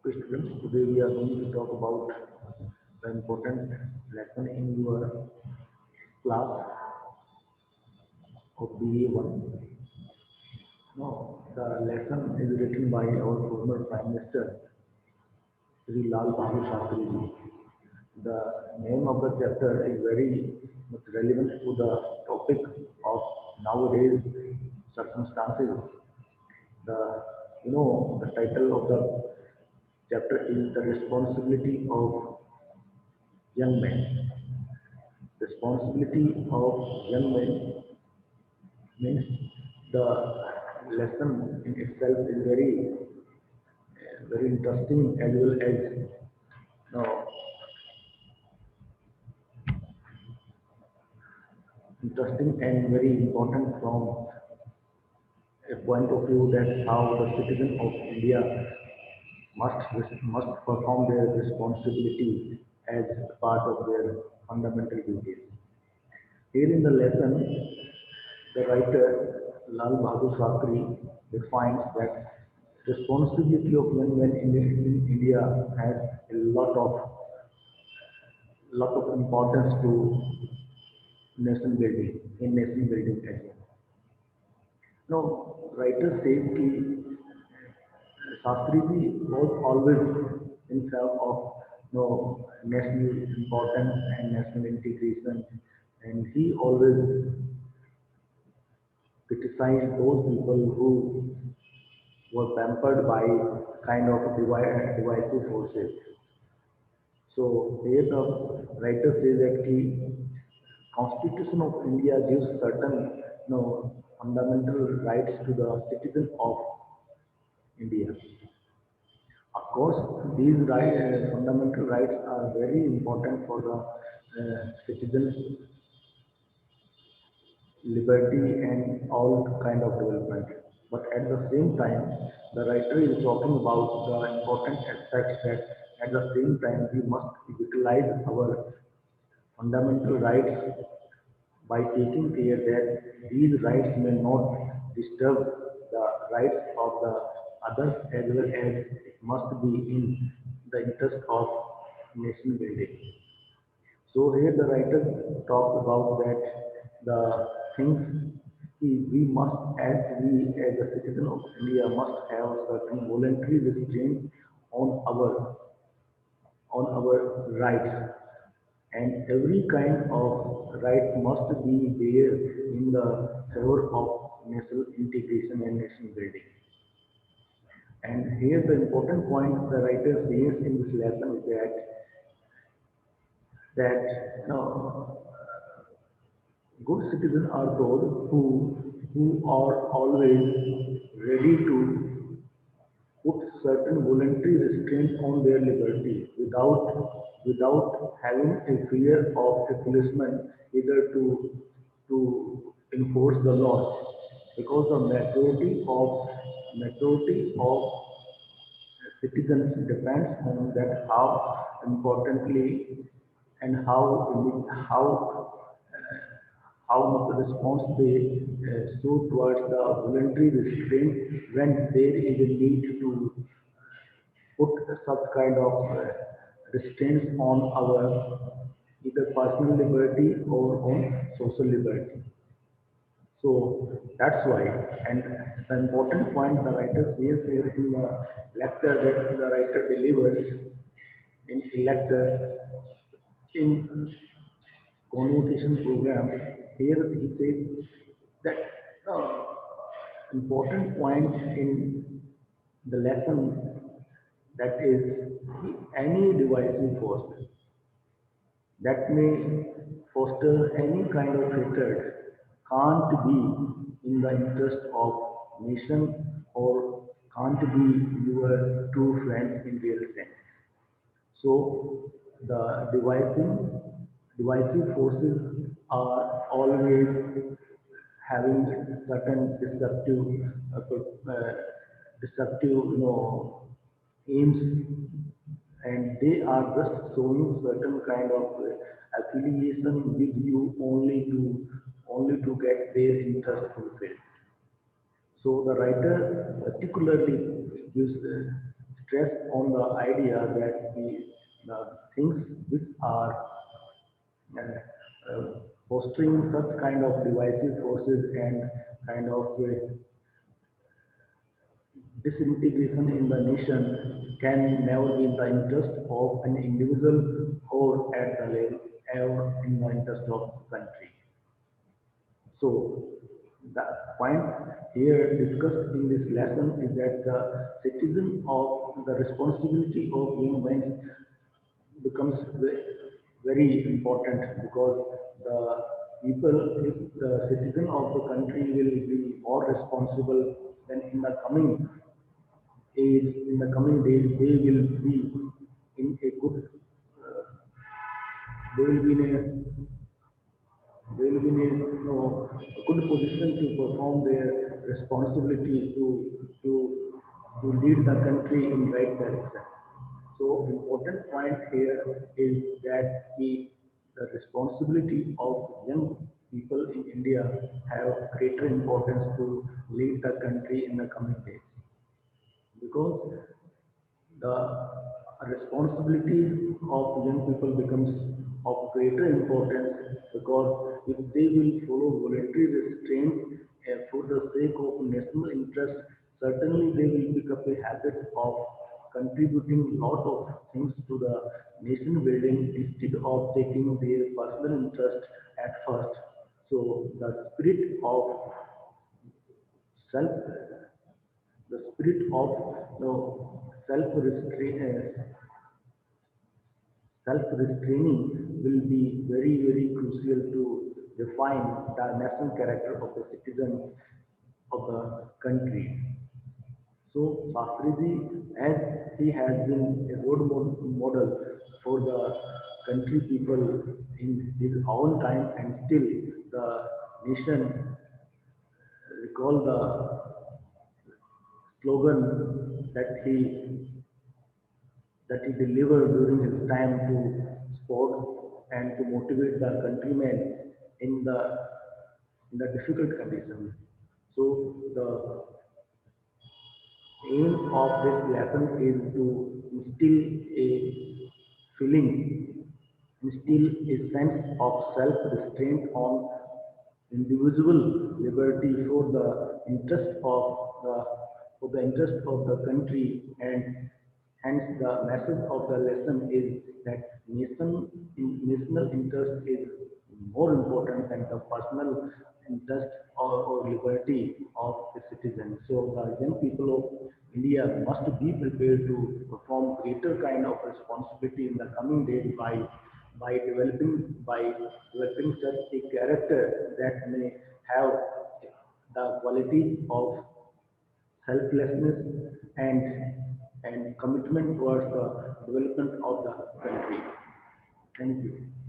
Okay, students, today we are going to talk about the important lesson in your class of BA1. No, the lesson is written by our former Prime Minister, Sri Lal Bahadur Shastri ji. The name of the chapter is very much relevant to the topic of nowadays circumstances. The the title of the chapter is the responsibility of young men. Responsibility of young men means the lesson in itself is very interesting as well as no, interesting and very important from a point of view that how the citizen of India must perform their responsibility as part of their fundamental duties. Here in the lesson, the writer Lal Bahadur Shastri defines that responsibility of young men in India has a lot of importance to nation building as well. Now, writer says that Shastri ji was always in favor of national importance and national integration, and he always criticized those people who were pampered by kind of divisive forces. So here the writer says that the Constitution of India gives certain fundamental rights to the citizen of India. Of course, these fundamental rights are very important for the citizens' liberty and all kind of development. But at the same time, the writer is talking about the important aspects that at the same time we must utilize our fundamental rights by taking care that these rights may not disturb the rights of the others as well as it must be in the interest of nation building. So here the writer talks about that the things we must, as we as a citizen of India, must have certain voluntary restraint on our on our rights, and every kind of right must be there in the favor of national integration and nation building. And here the important point the writer says in this lesson is that good citizens are those who are always ready to put certain voluntary restraints on their liberty without having a fear of a policeman either to enforce the law, because the majority of citizens depends on that how importantly and how much response they show towards the voluntary restraint when there is a need to put such kind of restraints on our either personal liberty or on social liberty. So that's why, and the important point the writer says here in the lecture that the writer delivers in lecture in convocation program, here he says that important point in the lesson, that is any divisive force that may foster any kind of hatred can't be in the interest of nation or can't be your true friend in real sense. So the divisive forces are always having certain destructive, aims, and they are just showing certain kind of affiliation with you only to get their interest fulfilled. So the writer particularly gives stress on the idea that the things which are fostering such kind of divisive forces and kind of disintegration in the nation can never be in the interest of an individual or at the level or in the interest of the country. So the point here discussed in this lesson is that the citizen of the responsibility of young men becomes very important because the people, if the citizen of the country will be more responsible, then in the coming age, in the coming days, they will be in a good, they will be in a they will be in a good position to perform their responsibility to lead the country in right direction. So important point here is that the responsibility of young people in India have greater importance to lead the country in the coming days because the responsibility of young people becomes of greater importance because if they will follow voluntary restraint for the sake of national interest, certainly they will pick up a habit of contributing lot of things to the nation building instead of taking their personal interest at first. So the spirit of self the spirit of self-restraining will be very, very crucial to define the national character of the citizen of the country. So Shastriji, as he has been a model for the country people in his own time and still the nation recall the slogan that he delivered during his time to sport and to motivate the countrymen in the difficult conditions. So the aim of this lesson is to instill a feeling, instill a sense of self-restraint on individual liberty the for the interest of the country, and hence the message of the lesson is that national interest is more important than the personal interest or liberty of the citizen. So the young people of India must be prepared to perform greater kind of responsibility in the coming days by developing such a character that may have the quality of selflessness and commitment towards the development of the country. Thank you.